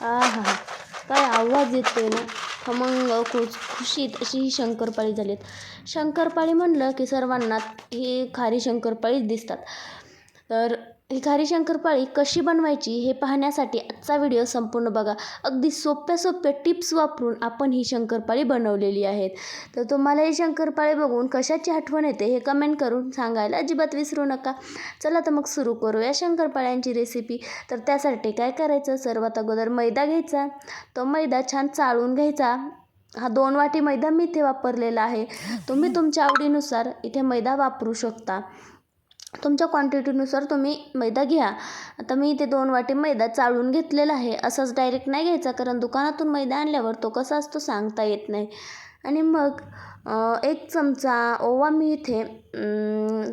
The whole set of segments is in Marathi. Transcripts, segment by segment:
आहा! काय आवाज येतोय ना, खमंग खुशखुशीत अशी ही शंकरपाळी झालीत. शंकरपाळी म्हणलं की सर्वांना ही खारी शंकरपाळीच दिसतात. तर ही खारी शंकरपाळी कशी बनवायची हे पाहण्यासाठी आजचा व्हिडिओ संपूर्ण बघा. अगदी सोप्या टिप्स वापरून आपण ही शंकरपाळी बनवलेली आहेत. तर तुम्हाला ही शंकरपाळी बघून कशाची आठवण येते हे कमेंट करून सांगायला अजिबात विसरू नका. चला तर मग सुरू करूया शंकरपाळ्यांची रेसिपी. तर त्यासाठी काय करायचं, सर्वात अगोदर मैदा घ्यायचा. तो मैदा छान चाळून घ्यायचा. हा 2 वाटी मैदा मी इथे वापरलेला आहे. तुम्ही तुमच्या आवडीनुसार इथे मैदा वापरू शकता. तुमच्या क्वांटिटीनुसार तुम्ही मैदा घ्या. आता मी इथे 2 वाटी मैदा चाळून घेतलेला आहे. असंच डायरेक्ट नाही घ्यायचा, कारण दुकानातून मैदा आणल्यावर तो कसा असतो सांगता येत नाही. आणि मग 1 चमचा ओवा मी इथे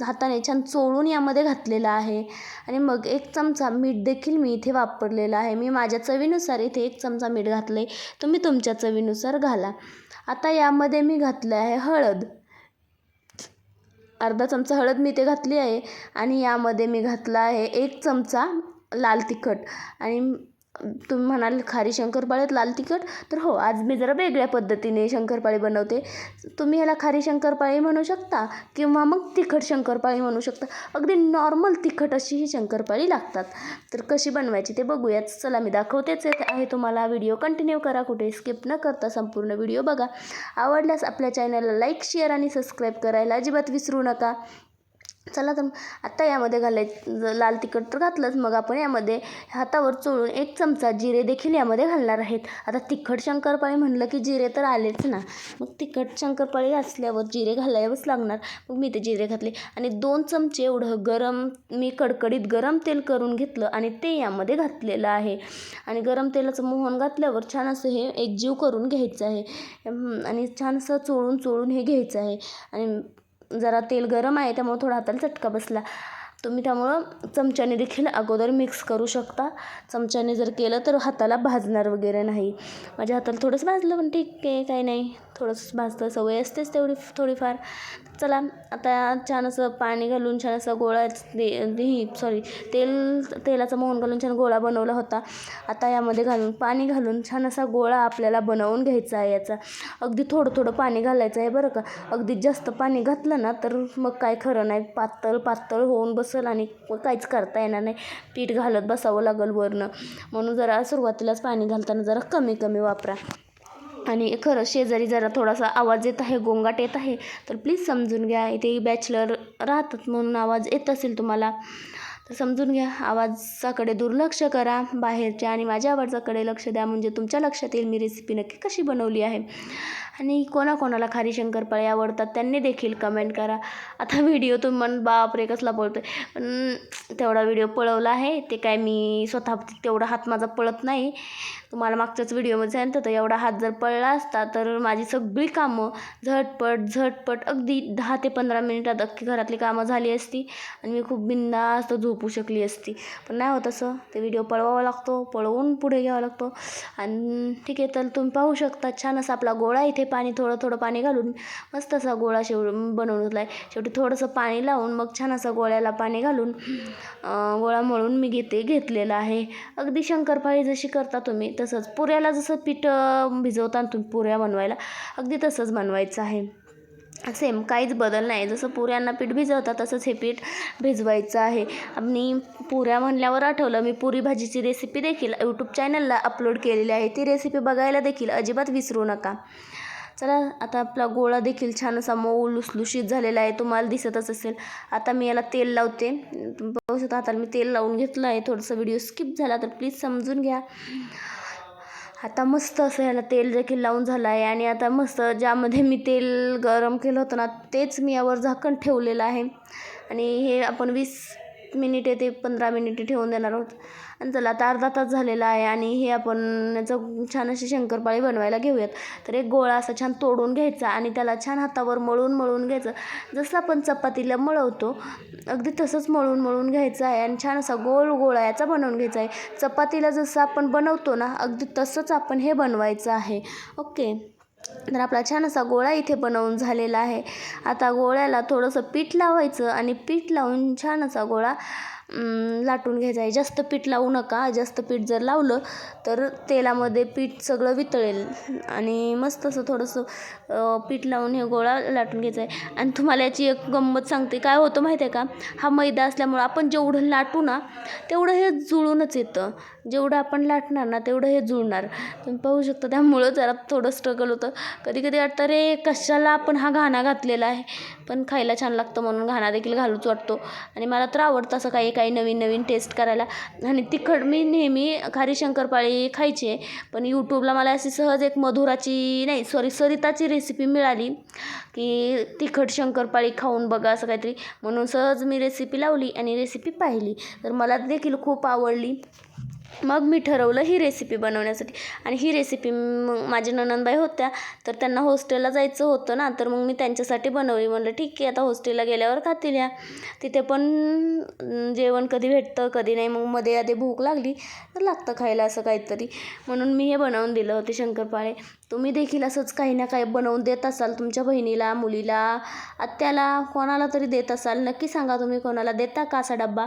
हाताने छान चोळून यामध्ये घातलेला आहे. आणि मग 1 चमचा मीठ देखील मी इथे वापरलेलं आहे. मी माझ्या चवीनुसार इथे 1 चमचा मीठ घातलं आहे. तुम्ही तुमच्या चवीनुसार घाला. आता यामध्ये मी घातलं आहे हळद. अर्धा चमचा हळद मी इथे घातली आहे. आणि यामध्ये मी घातला आहे 1 चमचा लाल तिखट. आणि तुम्ही म्हणाल खारी शंकरपाळीत लाल तिखट, तर हो, आज मी जरा वेगळ्या पद्धतीने शंकरपाळी बनवते. तुम्ही ह्याला खारी शंकरपाळी म्हणू शकता किंवा मग तिखट शंकरपाळी म्हणू शकता. अगदी नॉर्मल तिखट अशी ही शंकरपाळी लागतात. तर कशी बनवायची ते बघूयात. चला मी दाखवतेच आहे तुम्हाला. व्हिडिओ कंटिन्यू करा, कुठे स्किप न करता संपूर्ण व्हिडिओ बघा. आवडल्यास आपल्या चॅनलला लाईक, शेअर आणि सबस्क्राईब करायला अजिबात विसरू नका. चला तर आता यामध्ये लाल तिखट तर घातलंच. मग आपण यामध्ये हातावर चोळून 1 चमचा जिरे देखील यामध्ये घालणार आहेत. आता तिखट शंकरपाळी म्हणलं की जिरे तर आलेच ना, मग तिखट शंकरपाळी असल्यावर जिरे घालावेच लागणार. मग मी ते जिरे घातले. आणि 2 चमचे एवढं मी कडकडीत गरम तेल करून घेतलं आणि ते यामध्ये घातलेलं आहे. आणि गरम तेलाचं मोहन घातल्यावर छान असं हे एकजीव करून घ्यायचं आहे. आणि छान असं चोळून हे घ्यायचं आहे. आणि जरा तेल गरम आहे त्यामुळे थोडा हाताला चटका बसला. तुम्ही त्यामुळं चमच्याने देखील अगोदर मिक्स करू शकता. चमच्याने जर केलं तर हाताला भाजणार वगैरे नाही. माझ्या हाताला थोडंसं भाजलं, पण ठीक आहे, काही नाही. थोडंसं भाजतं, सवय असतेच तेवढी थोडीफार. चला आता छान असं पाणी घालून छान असा गोळा तेलाचं मोहन घालून छान गोळा बनवला होता. आता यामध्ये पाणी घालून छान असा गोळा आपल्याला बनवून घ्यायचा आहे. याचा अगदी थोडं पाणी घालायचं आहे बरं का. अगदी जास्त पाणी घातलं ना तर मग काय खरं नाही, पातळ होऊन बसेल आणि काहीच करता येणार नाही. पीठ घालत बसावं लागेल वरनं. म्हणून जरा सुरुवातीलाच पाणी घालताना जरा कमी वापरा. आणि खरं शेजारी जरा थोडासा आवाज येत आहे, गोंगाट येत आहे, तर प्लीज समजून घ्या. इथे बॅचलर राहतात म्हणून आवाज येत असेल तुम्हाला, तर समजून घ्या. आवाजाकडे दुर्लक्ष करा बाहेरच्या आणि माझ्या आवाजाकडे लक्ष द्या, म्हणजे तुमच्या लक्षात येईल मी रेसिपी नक्की कशी बनवली आहे. आणि कोणाकोणाला खारी शंकरपाळी आवडतात त्यांनी देखील कमेंट करा. आता व्हिडिओ तुम्ही बापरे कसला पळतो आहे, पण तेवढा व्हिडिओ पळवला आहे. ते काय मी स्वतः तेवढा हात माझा पळत नाही. तुम्हाला मागच्याच व्हिडिओमध्ये सांगितलं होतं, एवढा हात जर पळला असता तर माझी सगळी कामं झटपट अगदी 10 ते 15 मिनिटात अख्खी घरातली कामं झाली असती आणि मी खूप बिनधास्त झोपू शकली असती. पण नाही होत असं. ते व्हिडिओ पळवावा लागतो, पळवून पुढे घ्यावा लागतो. आणि ठीक आहे, तर तुम्ही पाहू शकता छान असा आपला गोळा. इथे थोडं पाणी घालून मस्त असा गोळा बनवून घेतला आहे. शेवटी थोडंसं पाणी लावून मग छान असा गोळ्याला पाणी घालून गोळा मळून मी घेतलेला आहे. अगदी शंकरपाळी जशी करता तुम्ही तसंच, पुऱ्याला जसं पीठ भिजवता तुम्ही पुऱ्या बनवायला, अगदी तसंच बनवायचं आहे. सेम, काहीच बदल नाही. जसं पुऱ्यांना पीठ भिजवतात तसंच हे पीठ भिजवायचं आहे. आणि पुऱ्या म्हणल्यावर आठवलं, मी पुरी भाजीची रेसिपी देखील यूट्यूब चॅनलला अपलोड केलेली आहे. ती रेसिपी बघायला देखील अजिबात विसरू नका. चला आता आपला गोळा देखील छान असा मऊ लुसलुशीत झालेला आहे, तुम्हाला दिसतच असेल. आता मी याला तेल लावते. बघू शकता हाताला मी तेल लावून घेतलं आहे. थोडंसं व्हिडिओ स्किप झाला तर प्लीज समजून घ्या. आता मस्त असं याला तेल देखील लावून झालं आहे. आणि आता मस्त ज्यामध्ये मी तेल गरम केलं होतं ना, तेच मी यावर झाकण ठेवलेलं आहे. आणि हे आपण 20 मिनिटे ते 15 मिनिटे ठेवून देणार आहोत. आणि चला आता अर्धा तास झालेला आहे आणि हे आपण याचं छान अशी शंकरपाळी बनवायला घेऊयात. तर एक गोळा असा छान तोडून घ्यायचा आणि त्याला छान हातावर मळून घ्यायचं. जसं आपण चपातीला मळवतो अगदी तसंच मळून घ्यायचं आहे. आणि छान असा गोल गोळा याचा बनवून घ्यायचा आहे. चपातीला जसं आपण बनवतो ना, अगदी तसंच आपण हे बनवायचं आहे. ओके, तर आपला छान असा गोळा इथे बनवून झालेला आहे. आता गोळ्याला थोडंसं पीठ लावायचं आणि पीठ लावून छान असा गोळा लाटून घ्यायचं आहे. जास्त पीठ लावू नका. जास्त पीठ जर लावलं तर तेलामध्ये पीठ सगळं वितळेल आणि मस्त असं थोडंसं पीठ लावून हे गोळा लाटून घ्यायचा आहे. आणि तुम्हाला याची एक गंमत सांगते. काय होतं माहिती आहे का, हा मैदा असल्यामुळं आपण जेवढं लाटू ना तेवढं हे जुळूनच येतं. जेवढं आपण लाटणार ना तेवढं हे जुळणार. तुम्ही पाहू शकता. त्यामुळं जरा थोडं स्ट्रगल होतं. कधी कधी वाटतं रे कशाला आपण हा घाणा घातलेला आहे, पण खायला छान लागतं म्हणून घाणा देखील घालूच वाटतो. आणि मला तर आवडतं असं काही काही नवीन नवीन टेस्ट करायला. आणि तिखट मी नेहमी खारी शंकरपाळी खायचे, पण यूट्यूबला मला अशी सहज एक सरिताची रेसिपी मिळाली की तिखट शंकरपाळी खाऊन बघा असं काहीतरी, म्हणून सहज मी रेसिपी लावली आणि रेसिपी पाहिली, तर मला देखील खूप आवडली. मग मी ठरवलं ही रेसिपी बनवण्यासाठी. आणि ही रेसिपी मग माझ्या नणंदबाई होत्या, तर त्यांना हॉस्टेलला जायचं होतं ना, तर मग मी त्यांच्यासाठी बनवली. म्हणलं ठीक आहे, आता हॉस्टेलला गेल्यावर खातील या. तिथे पण जेवण कधी भेटतं कधी नाही, मग मध्ये आधी भूक लागली तर लागतं खायला असं काहीतरी, म्हणून मी हे बनवून दिलं होते शंकरपाळे. तुम्ही देखील असंच काही ना काही बनवून देत असाल तुमच्या बहिणीला, मुलीला, आत्याला, कोणाला तरी देत असाल. नक्की सांगा तुम्ही कोणाला देता का असा डब्बा.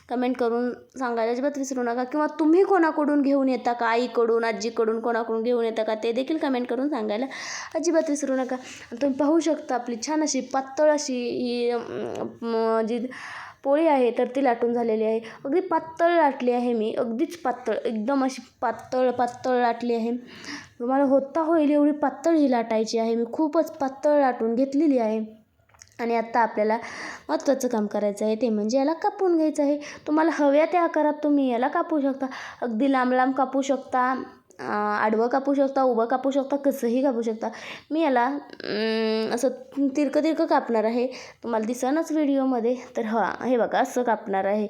कमेंट करून सांगायला अजिबात विसरू नका. किंवा तुम्ही कोणाकडून घेऊन येता का, आईकडून, आजीकडून, कोणाकडून घेऊन येता का, ते देखील कमेंट करून सांगायला अजिबात विसरू नका. तुम्ही पाहू शकता आपली छान अशी पातळ अशी ही जी पोळी आहे तर ती लाटून झालेली आहे. अगदी पातळ लाटली आहे मी, अगदीच पातळ, एकदम अशी पातळ पातळ लाटली आहे. तुम्हाला होता होईल एवढी पातळ ही लाटायची आहे. मी खूपच पातळ लाटून घेतलेली आहे. आणि आत्ता आपल्याला महत्त्वाचं काम करायचं आहे, ते म्हणजे याला कापून घ्यायचं आहे. तुम्हाला हव्या त्या आकारात तुम्ही याला कापू शकता. अगदी लांब लांब कापू शकता, आडवं कापू शकता, उभं कापू शकता, कसंही कापू शकता. मी याला असं तिरकं कापणार आहे. तुम्हाला दिसेनाच व्हिडिओमध्ये, तर हे बघा असं कापणार आहे.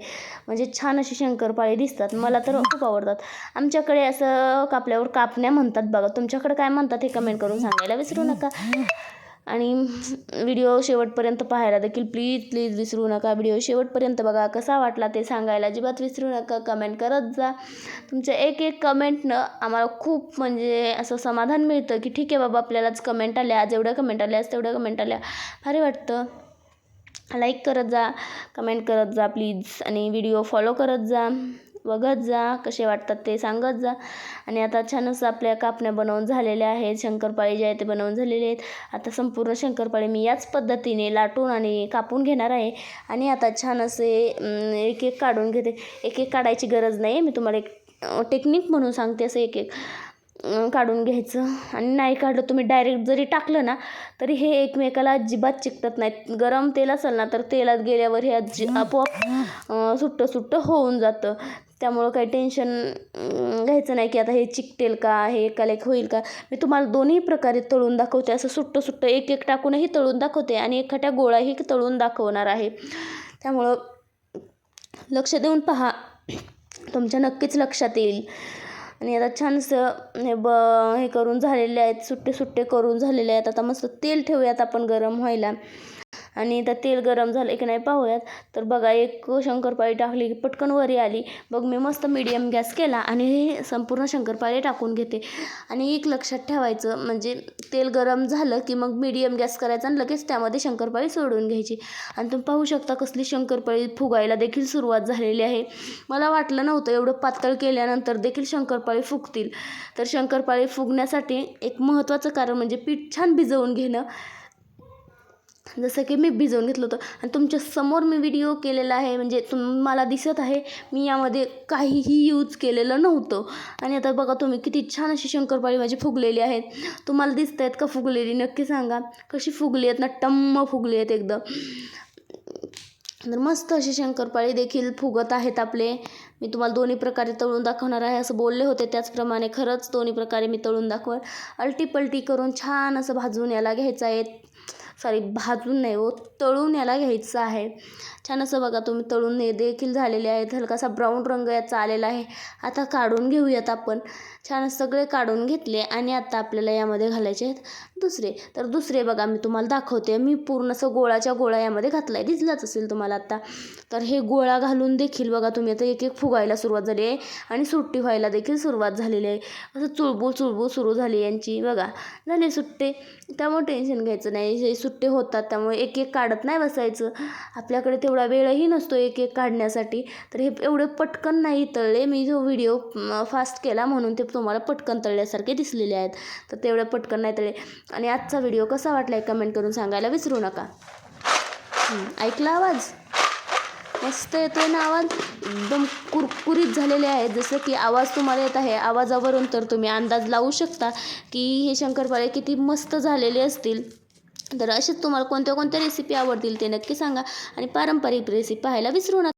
म्हणजे छान अशी शंकरपाळी दिसतात. मला तर खूप आवडतात. आमच्याकडे असं कापल्यावर कापण्या म्हणतात बघा. तुमच्याकडे काय म्हणतात हे कमेंट करून सांगायला विसरू नका. आणि व्हिडिओ शेवटपर्यंत पाहायला देखील प्लीज विसरू नका. व्हिडिओ शेवटपर्यंत बघा. कसा वाटला ते सांगायला अजिबात विसरू नका. कमेंट करत जा. तुमच्या एक कमेंटनं आम्हाला खूप म्हणजे असं समाधान मिळतं की ठीक आहे बाबा, आपल्यालाच कमेंट आल्या, आज एवढ्या कमेंट आल्या, आज तेवढ्या कमेंट आल्या, भारी वाटतं. लाईक करत जा, कमेंट करत जा प्लीज. आणि व्हिडिओ फॉलो करत जा, बघत जा, कसे वाटतात ते सांगत जा. आणि आता छान असं आपल्या कापण्या बनवून झालेल्या आहेत. शंकरपाळी जे आहे ते बनवून झालेले आहेत. आता संपूर्ण शंकरपाळी मी याच पद्धतीने लाटून आणि कापून घेणार आहे. आणि आता छान असे एक काढून घेते. एक काढायची गरज नाही, मी तुम्हाला एक टेक्निक म्हणून सांगते. असं एक काढून घ्यायचं. आणि नाही काढलं तुम्ही डायरेक्ट जरी टाकलं ना तरी हे एकमेकाला अजिबात चिकटत नाहीत. गरम तेल असेल ना तर तेलात गेल्यावर हे आपोआप सुट्टं होऊन जातं. त्यामुळं काही टेन्शन घ्यायचं नाही की आता हे चिकटेल का, हे एकाला एक होईल का. मी तुम्हाला दोन्ही प्रकारे तळून दाखवते. असं सुट्टं एक टाकूनही तळून दाखवते आणि एखाद्या गोळाही तळून दाखवणार आहे. त्यामुळं लक्ष देऊन पहा, तुमच्या नक्कीच लक्षात येईल. आणि आता छानसं हे करून झालेले आहेत, सुट्टे करून झालेले आहेत. आता मस्त तेल ठेवूयात आपण गरम व्हायला. आणि आता तेल गरम झालं की नाही पाहूयात. तर बघा, एक शंकरपाळी टाकली की पटकन वरी आली. बघ मी मस्त मीडियम गॅस केला आणि संपूर्ण शंकरपाळी टाकून घेते. आणि एक लक्षात ठेवायचं म्हणजे तेल गरम झालं की मग मीडियम गॅस करायचा आणि लगेच त्यामध्ये शंकरपाळी सोडून घ्यायची. आणि तुम्ही पाहू शकता कसली शंकरपाळी फुगायला देखील सुरुवात झालेली आहे. मला वाटलं नव्हतं एवढं पातळ केल्यानंतर देखील शंकरपाळी फुगतील. तर शंकरपाळी फुगण्यासाठी एक महत्त्वाचं कारण म्हणजे पीठ छान भिजवून घेणं. जसं की मी भिजवून घेतलं होतं आणि तुमच्या समोर मी व्हिडिओ केलेला आहे, म्हणजे तुम्हाला दिसत आहे मी यामध्ये काहीही यूज केलेलं नव्हतं. आणि आता बघा तुम्ही किती छान अशी शंकरपाळी माझी फुगलेली आहेत. तुम्हाला दिसत आहेत का फुगलेली, नक्की सांगा. कशी फुगली आहेत ना, टम्म फुगली आहेत एकदम. तर मस्त अशी शंकरपाळी देखील फुगत आहेत आपले. मी तुम्हाला दोन्ही प्रकारे तळून दाखवणार आहे असं बोलले होते, त्याचप्रमाणे खरंच दोन्ही प्रकारे मी तळून दाखवेन. अलटीपलटी करून छान असं भाजून याला घ्यायचं आहे. भाजून नाही हो, तळून याला घ्यायचं आहे. छान असं बघा तुम्ही तळून हे देखील झालेले आहेत. हलकासा ब्राऊन रंग याचा आलेला आहे. आता काढून घेऊयात आपण. छान सगळे काढून घेतले आणि आता आपल्याला यामध्ये घालायचे आहेत दुसरे बघा मी तुम्हाला दाखवते. मी पूर्ण असं गोळाच्या गोळा यामध्ये घातला आहे, दिसलाच असेल तुम्हाला आता. तर हे गोळा घालून देखील बघा तुम्ही आता एक फुगायला सुरुवात झाली आहे आणि सुट्टी व्हायला देखील सुरुवात झालेली आहे. असं चुळबुळ सुरू झाली यांची बघा, झाले सुट्टे. त्यामुळे टेन्शन घ्यायचं नाही. हे सुट्टे होतात, त्यामुळे एक एक काढत नाही बसायचं. आपल्याकडे तेवढा वेळही नसतो एक एक काढण्यासाठी. तर हे एवढे पटकन नाही तळले. मी जो व्हिडिओ फास्ट केला म्हणून ते तुम्हाला पटकन तळल्यासारखे दिसलेले आहेत. तर तेवढे पटकन नाही तळले. आणि आजचा व्हिडिओ कसा वाटला कमेंट करून सांगायला विसरू नका. ऐकला आवाज? मस्त येतोय ना आवाज, एकदम कुरकुरीत झालेले आहेत. जसं की आवाज तुम्हाला येत आहे, आवाजावरून तर तुम्ही अंदाज लावू शकता की हे शंकरपाळे किती मस्त झालेले असतील. तर असेच तुम्हाला कोणत्या कोणत्या रेसिपी आवडतील ते नक्की सांगा आणि पारंपरिक रेसिपी पाहायला विसरू नका.